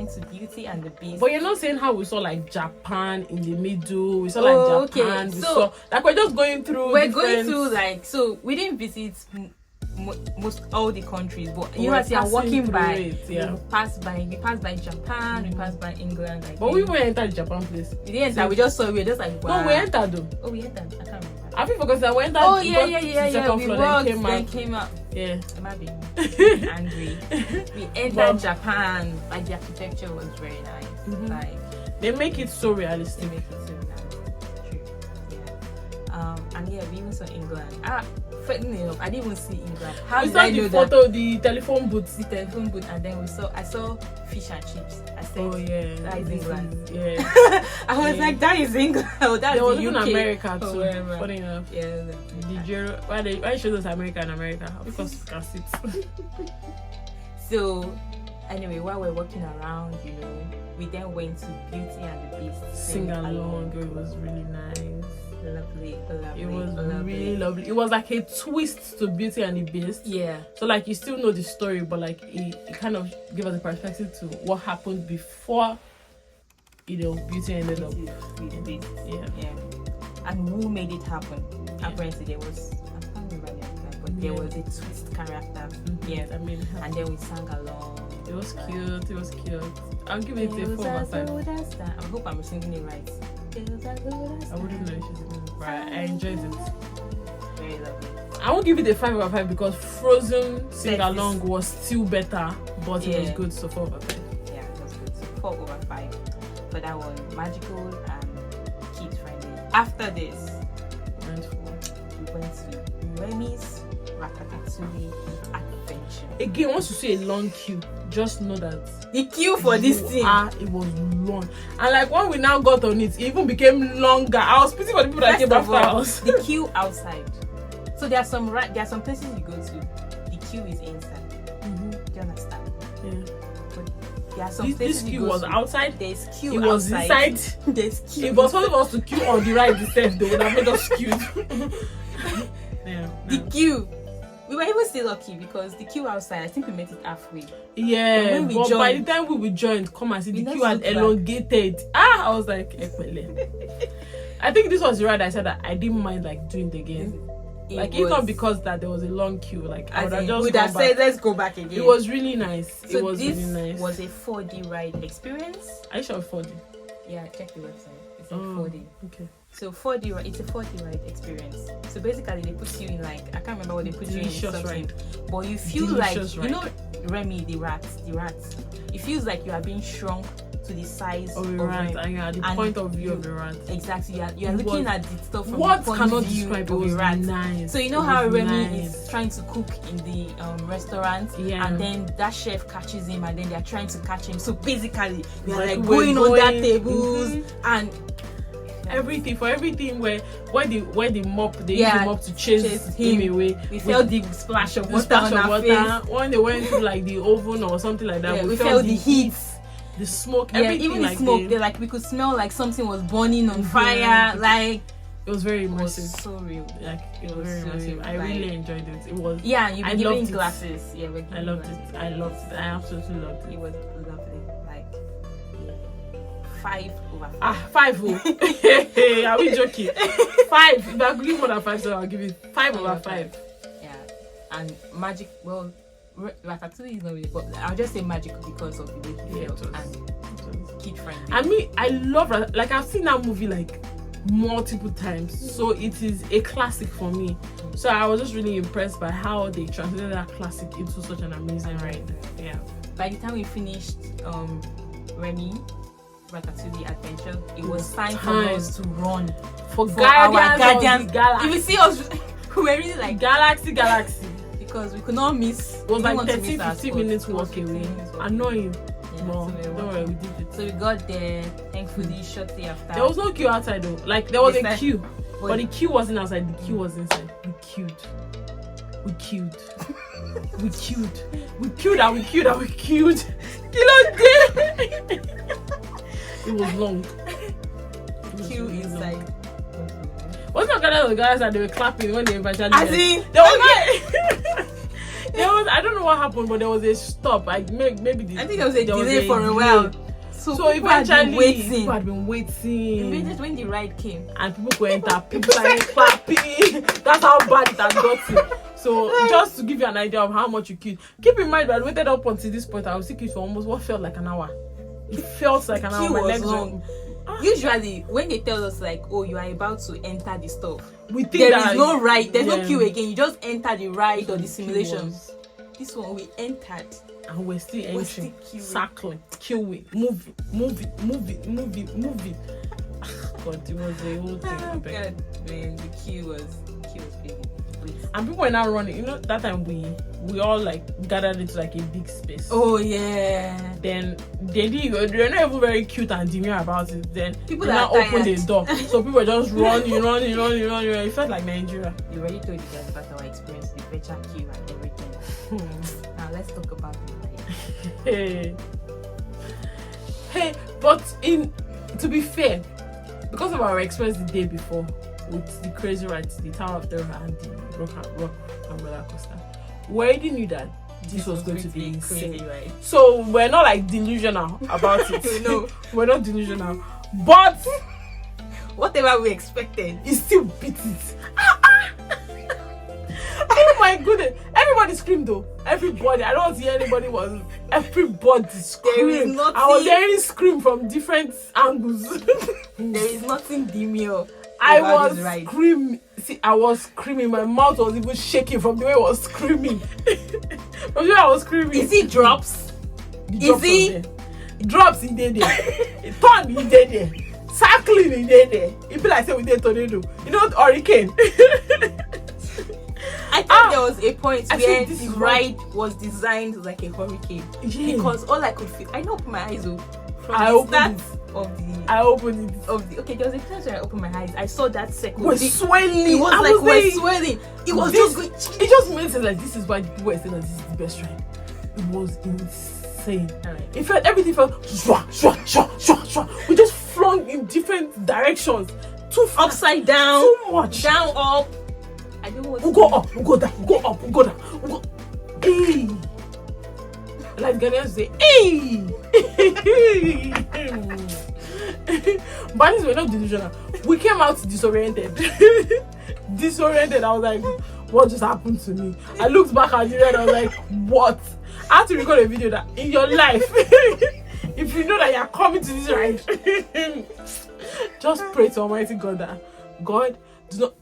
went to Beauty and the Beast. But you're not saying how we saw like Japan in the middle. We saw like Japan. Okay. We So saw like we're just going through. We're going through like, so we didn't visit most all the countries, but you know, as you're walking by, we passed by Japan, we passed by England. Like, but we went enter the Japan place. We didn't enter. We just saw. We were just like, wow. No, we entered though. Oh, we entered. I can't remember. I think because I went out. Oh yeah. Second We floor, walked, then came out. Yeah. I might be angry. We entered Japan. Like, the architecture was very nice. Like, they make it so realistic. they make it so nice. True. Yeah. And yeah, we even saw England. Funny enough, I didn't even see England. How we did saw I know the that? photo, the telephone booth. The telephone booth, and then I saw fish and chips. I said, Oh yeah, that is England. Yeah. I was like, that is England. Oh, that's There was the even UK. America too. Wherever. Funny enough. Yeah. Did you why show us America and America? Of course you can sit. So anyway, while we're walking around, you know, we then went to Beauty and the Beast. Sing along. It was really nice. Lovely. It was really lovely. It was like a twist to Beauty and the Beast. Yeah. So like you still know the story, but like it kind of gave us a perspective to what happened before, you know, Beauty ended up with the Beast. Yeah. And who made it happen? Apparently there was, I can't remember the actor, but there was a twist character. Yeah. I mean, and then we sang along. It was cute. It was cute. I'll give it a 4 out of 5. I hope I'm singing it right. I wouldn't know if she's singing it right. I enjoyed it. Very lovely. I won't give it a 5 out of 5 because Frozen sing along was still better, but it was good. So 4 out of 5. Yeah, it was good. So 4 over 5 for that one. Magical and kid friendly. After this, we went to Remy's Ratatouille adventure. Again, once you see a long queue, just know that the queue for this thing, it was long. And like when we now got on it even became longer. I was pity for the people that came after us. The queue outside. So there are some places you go to, the queue is inside. Do you understand? Yeah. But there are some places this queue you go was to. outside. There's queue it was outside. inside. There's queue. It was supposed for us to queue on the right instead. They would have made us queue. The queue. We were even still lucky because the queue outside, I think we met it halfway. Yeah, but by the time we joined, come and see the queue had elongated. I was like, Ekpele. I think this was the ride I said that I didn't mind like doing it again. It's not because that there was a long queue. Like I would have said, let's go back again. It was really nice. So it was this really nice. Was a 4D ride experience. Are you sure 4D? Yeah, check the website. It's a 4D. Okay. So 4D, it's a 4D ride experience. So basically, they put you in like, I can't remember what they put you in something, ride. But you feel Delicious like, ride. you know, Remy, the rats. It feels like you are being shrunk to the size of a rat, and you're at the point of view of a rat. Exactly, you are looking at the stuff from what the point cannot of view describe of a rat. Nice. So you know how Remy is trying to cook in the restaurant, and then that chef catches him, and then they are trying to catch him. So basically, we are like going under tables and everything where the mop they use the mop to chase him away. We felt the splash of water on our face. When they went to like the oven or something like that, we felt the heat, the smoke, everything. Even the like smoke, they like we could smell like something was burning on fire. Like it was very immersive. It was so real. Like it was very immersive. I really enjoed it. It was. Yeah, you've been giving glasses. Yeah, I loved it. I absolutely loved it. It was lovely. Like 5 over 5. 5. Oh. Are we joking? 5. If I could give more than 5, so I'll give it 5 over 5. Yeah, and magic. Well, Ratatouille is not really, but I'll just say magical because of the way he felt and kid friendly. I mean, I love like I've seen that movie like multiple times, so it is a classic for me. So I was just really impressed by how they translated that classic into such an amazing ride. Yeah. By the time we finished Remy Ratatouille adventure, it was time for us to run for our Guardians. Galaxy. If you see us, we were really like Galaxy. Because we could not miss. It was like 13-15 minutes walk away. Annoying. No, don't worry, we did it. So we got there, thankfully, shortly after. There was no queue outside though. Like there was a queue, but the queue wasn't outside. The queue was inside. We queued. We queued. We queued. We queued and we queued and we queued. It was long. Queue inside. What's not gonna the guys that they were clapping when they eventually I see. they were not. I don't know what happened, but there was a stop. Maybe I think there was a delay for a while. So eventually, people had been waiting. Immediately when the ride came, and people could enter, people started clapping. That's how bad it had gotten. So just to give you an idea of how much you queued. Keep in mind that I waited up until this point. I was queued for almost what felt like an hour. It felt like an hour. My legs long. Usually, when they tell us like, "Oh, you are about to enter the store," we think there is no ride. There's no queue again. You just enter the ride or the simulation. This one we entered. And we're still entering, circling, queuing, moving. God, it was a whole thing. God, man, the queue was big. And people were now running. You know, that time we all like gathered into like a big space. Oh yeah. Then they're not even very cute and demure about it. Then people now open the door, so people were just running. It felt like Nigeria. You already told you guys about our experience, the virtual queue and everything. Now let's talk about it. Hey, but to be fair, because of our experience the day before with the crazy rides, the Tower of Terror and the rock and roller coaster, we already knew that this was going to be insane. Crazy, right? So we're not like delusional about it. No, we're not delusional, but whatever we expected, it still beat it. Oh my goodness! Everybody screamed though. Everybody. I don't see anybody was. Everybody screamed. I was hearing scream from different angles. There is nothing demure. I was screaming. See, I was screaming. My mouth was even shaking from the way I was screaming. From the way I was screaming. Is it drops? Is it drops in there? Turn in there. Cycling in there. It be like say we did tornado. You know, hurricane. I thought there was a point where the ride was designed like a hurricane. Yeah. Because all I could feel, I didn't open my eyes though. I opened it. Okay, there was a place where I opened my eyes. I saw that circle. We're swelling. It was we're swelling. It was just going. It just made sense like this is why people were saying that this is the best ride. It was insane. Right. Everything felt shwa. We just flung in different directions. Too fast. Upside down. Too much. Down, up. I don't want to go up, we go down, we go up, we go down, we go. Hey! Like Ghanaians say, hey! But we're not delusional. We came out disoriented. I was like, what just happened to me? I looked back at you and I was like, what? I had to record a video that in your life, if you know that you're coming to this ride, just pray to Almighty God that God.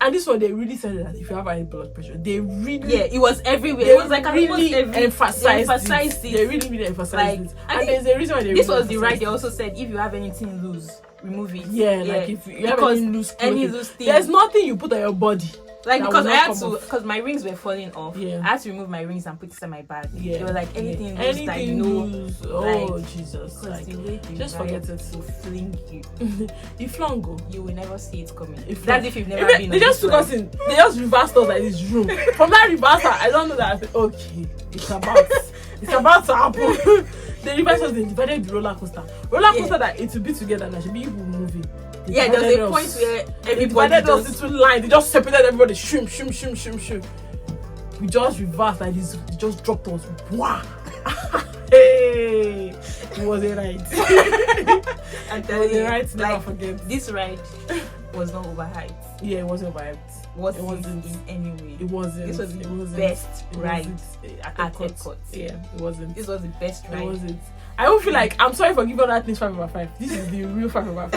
And this one they really said that if you have high blood pressure, they really it was everywhere. It was like really emphasized it. They really emphasized it. And there's a reason why they this was the right. They also said if you have anything loose, remove it. Like if you have any loose thing, there's nothing you put on your body. Like because I had to, because my rings were falling off. I had to remove my rings and put it in my bag. They were like anything loose, like loose. Oh Jesus! Like the way just forget it. To fling you. The flung. You will never see it coming. That's if you've never been. They just took us in. They just reversed us like this room. From that reversal, I don't know that. I said, okay, it's about to happen. They reversed us. They divided the roller coaster. That it will be together. And I should be even moving. There was a point where everybody divided us into line. They just separated everybody. Shroom. We just reversed like this. They just dropped us. Wow. Hey, it was a ride. And tell you, right, never forget. This ride was not overhyped. Yeah, it wasn't overhyped. It wasn't in any way. It wasn't. This was the best ride at EPCOT. Yeah, it wasn't. This was the best ride. It wasn't. I don't feel like I'm sorry for giving that thing 5/5. This is the real 5/5.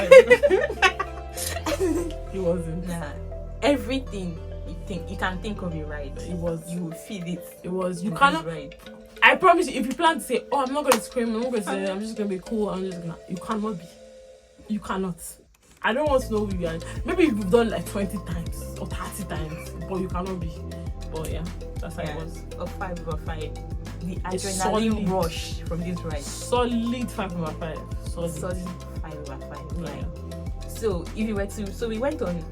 It wasn't. Nah, everything you can think of a ride. It was. You will feel it. It was. You cannot. Ride. I promise you, if you plan to say, "Oh, I'm not going to scream. I'm not going to say. I'm just going to be cool. You cannot be. You cannot. I don't want to know who you are. Maybe you've done like 20 times or 30 times, but you cannot be. But yeah, that's how it was. A 5/5. The adrenaline rush from this ride. Solid 5/5. Solid 5/5. Yeah. So if you were to, so we went on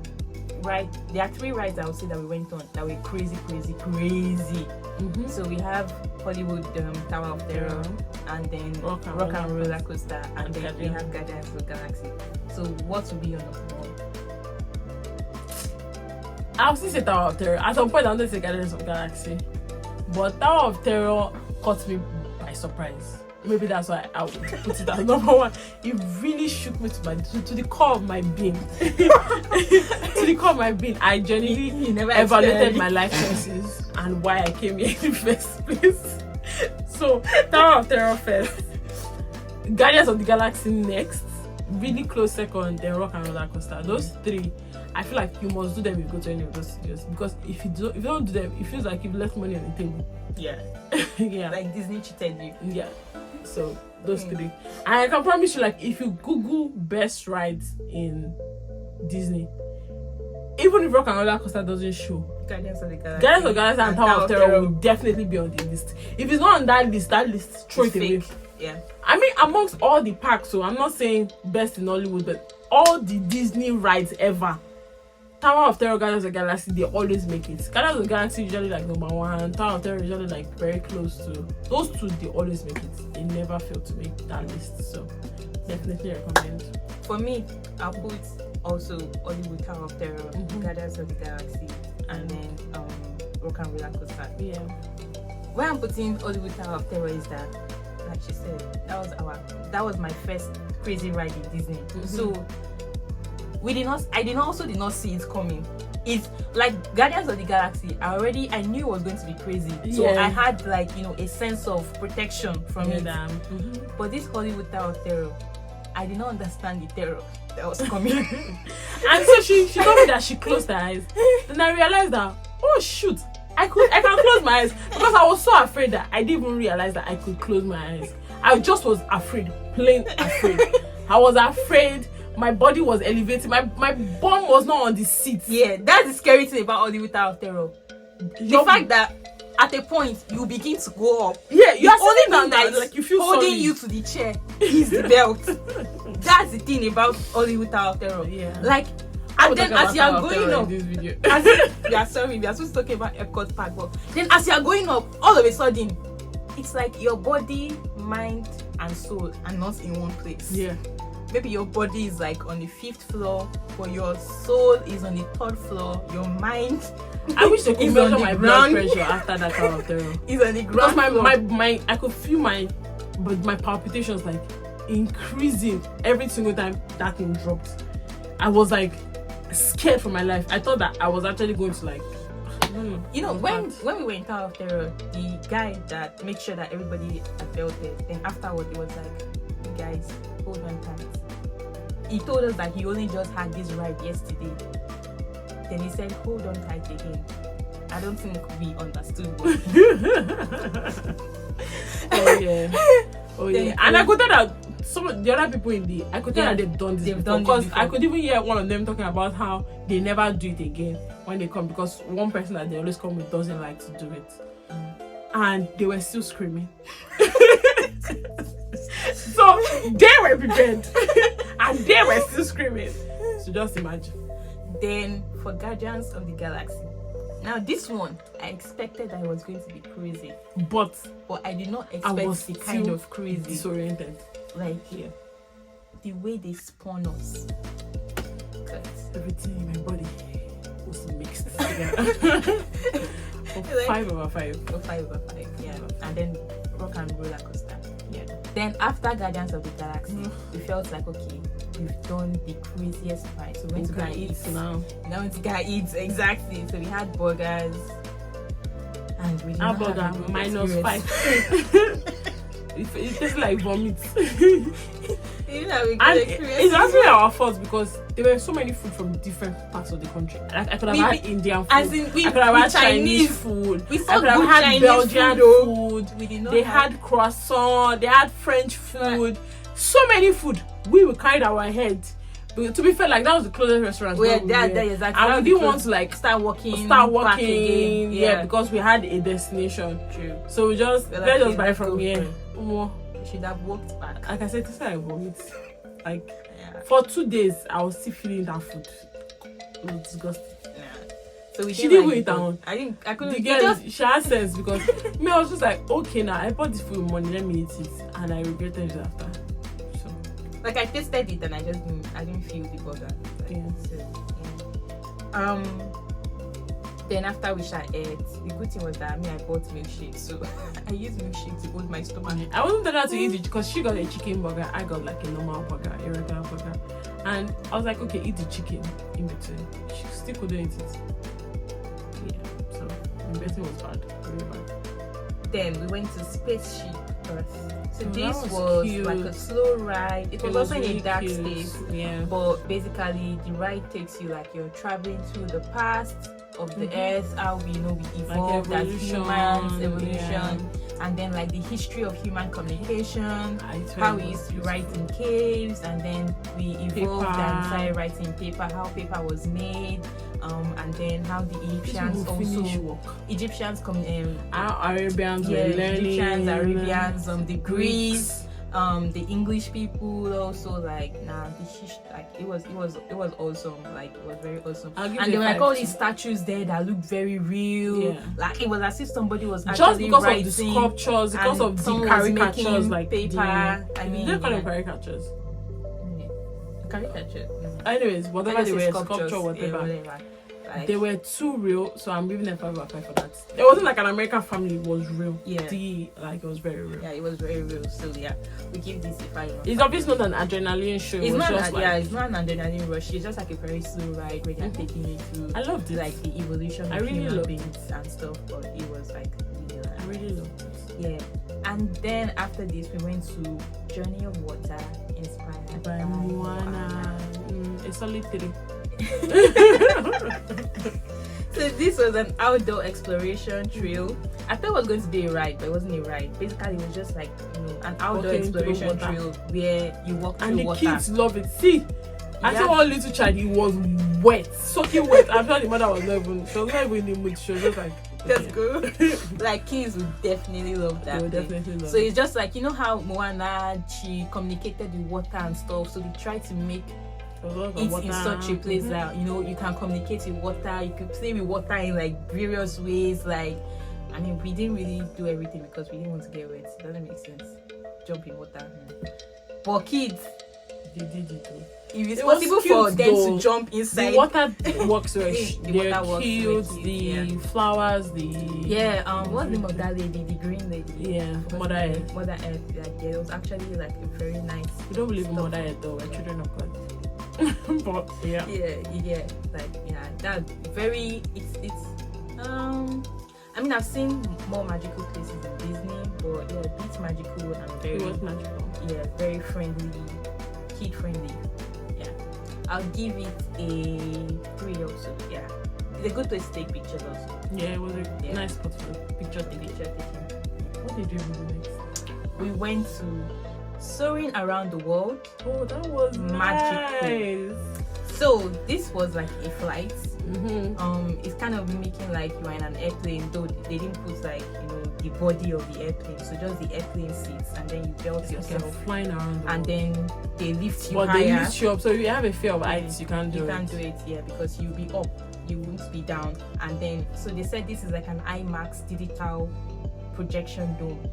ride. There are 3 rides I would say that we went on that were crazy. Mm-hmm. So we have Hollywood Tower of Terror, and then Rock and Roller Coaster, and then we have Guardians of the Galaxy. So what would be your number 1? I'll still say Tower of Terror. At some point, I'm going to say Guardians of the Galaxy. But Tower of Terror caught me by surprise. Maybe that's why I would put it as number one. It really shook me to the core of my being. To the core of my being. I genuinely evaluated my life choices and why I came here in the first place. So, Tower of Terror first. Guardians of the Galaxy next. Really close second, then Rock and Roller Coaster. Those three, I feel like you must do them if you go to any of those studios. Because if you don't do them, it feels like you've left money on the table. Yeah. Yeah. Like Disney cheated you. Yeah. So those three. And I can promise you, like, if you Google best rides in Disney, even if Rock and Roller Coaster doesn't show, Guardians of the Galaxy and Tower of Terror will definitely be on the list. If it's not on that list, throw it away. Yeah. I mean, amongst all the parks, so I'm not saying best in Hollywood, but all the Disney rides ever, Tower of Terror, Guardians of the Galaxy, they always make it. Guardians of the Galaxy usually like number one, Tower of Terror usually like very close to. Those two, they always make it. They never fail to make that list. So definitely recommend. For me, I'll put also Hollywood Tower of Terror, Guardians of the Galaxy, and then Rock and Roller Coaster. Yeah. Where I'm putting Hollywood Tower of Terror is that, like she said, that was my first crazy ride in Disney. So I did not see it coming. It's like Guardians of the Galaxy. I knew it was going to be crazy. So I had like, a sense of protection from it. But this Hollywood Tower of Terror, I did not understand the terror that was coming. And so she told me that she closed her eyes. Then I realized that, oh shoot, I can close my eyes, because I was so afraid that I didn't even realize that I could close my eyes. I just was afraid, plain afraid. I was afraid. My body was elevating. My bum was not on the seat. Yeah, that's the scary thing about Hollywood Tower of Terror. The fact that at a point you begin to go up. Yeah, you are only down thing that like you feel holding solid. you to the chair is the belt. That's the thing about Hollywood Tower of Terror. Yeah. Like, and then as you are going up, this video. we are supposed to talk about EPCOT Park, but then as you are going up, all of a sudden, it's like your body, mind, and soul are not in one place. Yeah. Maybe your body is like on the 5th floor, but your soul is on the 3rd floor. Your mind, I wish they could is on measure the my blood ground. pressure after that Tower of Terror. is on the Because ground floor. my I could feel my palpitations like increasing every single time that thing dropped. I was like scared for my life. I thought that I was actually going to like, when we were in Tower of Terror, the guy that made sure that everybody had belted, then afterward it was like, "You guys, hold on tight." He told us that he only just had this ride yesterday. Then he said, "Hold on tight again." I don't think we understood what Oh yeah. And I could tell that some of the other people I could tell that they've done this before. Because I could even hear one of them talking about how they never do it again when they come, because one person that they always come with doesn't like to do it. And they were still screaming. So they were prepared and they were still screaming. So just imagine. Then for Guardians of the Galaxy, now this one I expected that it was going to be crazy, but I did not expect the kind of crazy. Disoriented. Like the way they spawn us. Everything in my body was mixed together. 5 over 5. 5 over 5, yeah. And then Rock and Roller Coaster. Yeah. Then after Guardians of the Galaxy, we felt like, okay, we've done the craziest ride. So we went to go eat now. Now went to go eat, exactly. So we had burgers. And we did not have a good -5. It tastes like vomit. And it's actually our fault, because there were so many food from different parts of the country. Like, I could have had Indian food. As in, I could have had Chinese food. We I could have had Chinese Belgian food. We did not They had croissant. They had French food. So many food. We were kind of our head. But to be fair, like, that was the closest restaurant. Exactly. And we didn't want to like start walking. Back again. Yeah, because we had a destination. True. So we just let's just buy from here. We should have walked back. Like I said, this I vomit. Like for 2 days, I was still feeling that food. It was disgusting. So she didn't eat that one. I couldn't. The girl, she had sense, because me, I was just like, okay, now I bought this food with money, let me eat it, and I regretted it after. So, like, I tasted it and I didn't feel the burger. Then after we ate, the good thing was that I bought milkshake, so I used milkshake to hold my stomach. I wasn't allowed to eat it because she got a chicken burger, I got like a normal burger, a regular burger. And I was like, okay, eat the chicken in between. She still couldn't eat it. Yeah, so the betting was bad, really bad. Then we went to Spaceship Earth. So this was was like a slow ride. It was also really in a dark cute. space. Yeah. But basically the ride takes you like you're traveling through the past of the earth, how we evolved as humans, evolution, and then like the history of human communication, how we used to write in caves, and then we evolved and started writing paper, how paper was made, and then how the Egyptians our Arabians were learning, Egyptians, Arabians, the Greeks, the English people also, like it was awesome, like it was very awesome. And there were like all these statues there that looked very real, like it was as if somebody was actually just because writing, of the sculptures, because of the caricatures, like paper. I mean, they call them caricatures. Caricatures. Anyways, whatever they were, sculpture, whatever. Like, they were too real, so I'm giving them 5 out of 5 for that. It wasn't like an American family, it was real. Yeah. It was very real. Yeah, it was very real. So yeah, we give this a 5. It's obviously not an adrenaline show. It's not just it's not an adrenaline rush. It's just like a very slow ride where they're taking you through. I loved it. Like the evolution of human beings and stuff. But it was like really I really loved it. Yeah. And then after this, we went to Journey of Water, inspired by Moana. A solid 3. So this was an outdoor exploration trail. I thought it was going to be a ride, but it wasn't a ride. Basically, it was just like an outdoor exploration trail where you walk through water. And the kids love it. See, I saw one little child. He was wet, soaking wet. I'm sure the mother was not even. She was not even in the mood. She was just like, that's good. Like kids would definitely love that. So it's just like, how Moana, she communicated with water and stuff. So they tried to make it's in such a place that you can communicate with water, you could play with water in like various ways. Like, I mean, we didn't really do everything because we didn't want to get wet. It doesn't make sense. Jump in water. But kids, they did it too. If it's possible for them to jump inside, the water works well. They're cute. The flowers, what's the name of that lady? The green lady. Yeah, Mother Earth. Mother Earth. Like there was actually like a very nice. We don't believe in Mother Earth though. We're children of God. But that's very. It's I mean, I've seen more magical places in Disney, but it's magical and very. It was magical. Yeah, very friendly, kid friendly. Yeah, I'll give it a 3 also. Yeah, it's a good place to take pictures also. Yeah, it was a nice spot for picture taking. What did you do next? We went to Soaring Around the World. Oh, that was magical. Nice. So this was like a flight. It's kind of mimicking like you are in an airplane, though they didn't put like the body of the airplane, so just the airplane seats, and then you belt yourself flying around and then they lift you higher. They lift you up, so if you have a fear of heights, you can't do it. Yeah, because you'll be up, you won't be down. And then so they said this is like an IMAX digital projection dome.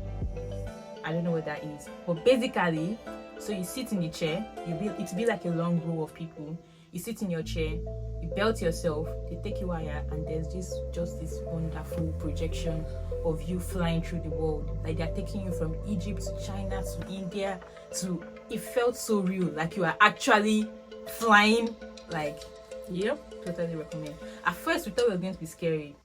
I don't know what that is, but basically, so you sit in the chair, it'll be like a long row of people. You sit in your chair, you belt yourself, they take you higher, and there's just this wonderful projection of you flying through the world. Like they're taking you from Egypt to China to India it felt so real, like you are actually flying. Like, yep, totally recommend. At first we thought it was going to be scary.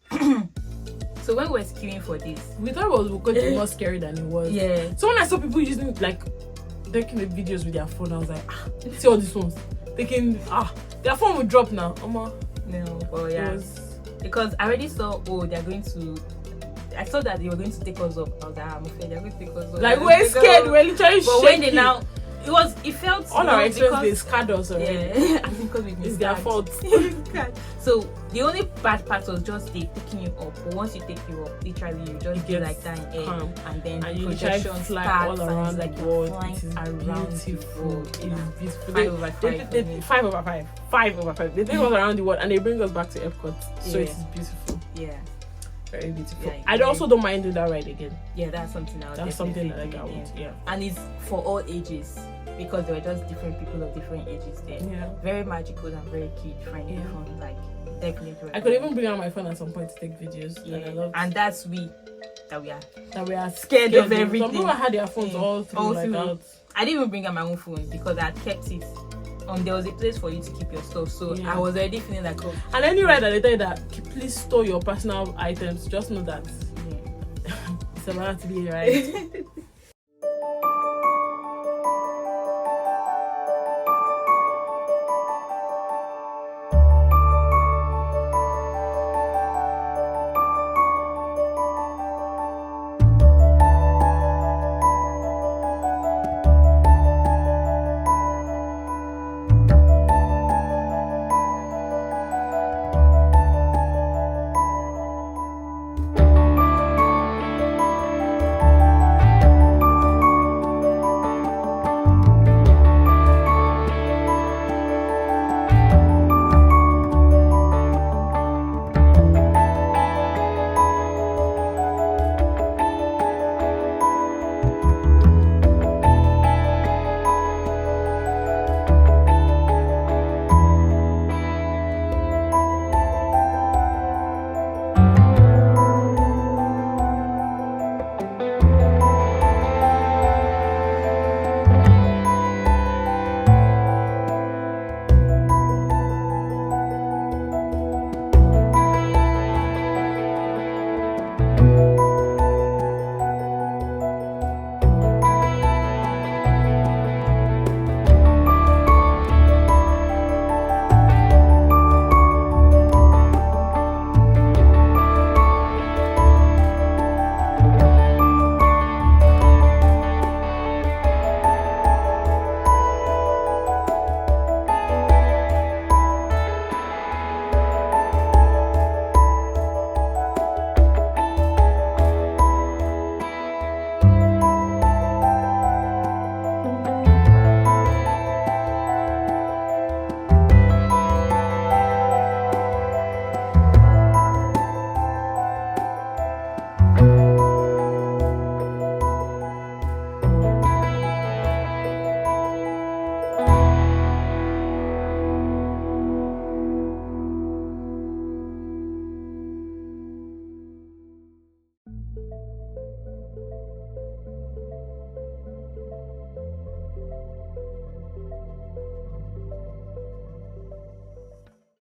So when we were queuing for this, we thought it was going to be more scary than it was. Yeah. So when I saw people using like taking the videos with their phone, I was like, see all these ones. Their phone will drop now. No, but yeah. Because I already saw I saw that they were going to take us up. I was like, I'm afraid they're going to take us up. Like we're scared, we're literally shaking. But when they now it felt all our experience, they scared us already. Yeah, I think because it's their fault. So the only bad part was just they picking you up. But once you take you up, literally you just get like that in air, and then the projection fly all around like the world. It is around beautiful. It is beautiful. 5 over 5. 5 over 5. 5 over 5. They take us around the world and they bring us back to EPCOT. So it is beautiful. Yeah. Very beautiful. Yeah, I also don't mind doing that ride again. Yeah, that's something I would That's something that definitely I do want. again. Yeah. And it's for all ages because there were just different people of different ages there. Yeah. Very magical and very kid friendly. Yeah. Fun, like definitely. I could even bring out my phone at some point to take videos. Yeah, And I love and that's we are scared of everything. Some people had their phones all through. Out. I didn't even bring out my own phone because I had kept it. There was a place for you to keep your stuff, so Yeah. I was already feeling like, oh. And any ride that they tell you that please store your personal items, just know that it's about to be a ride.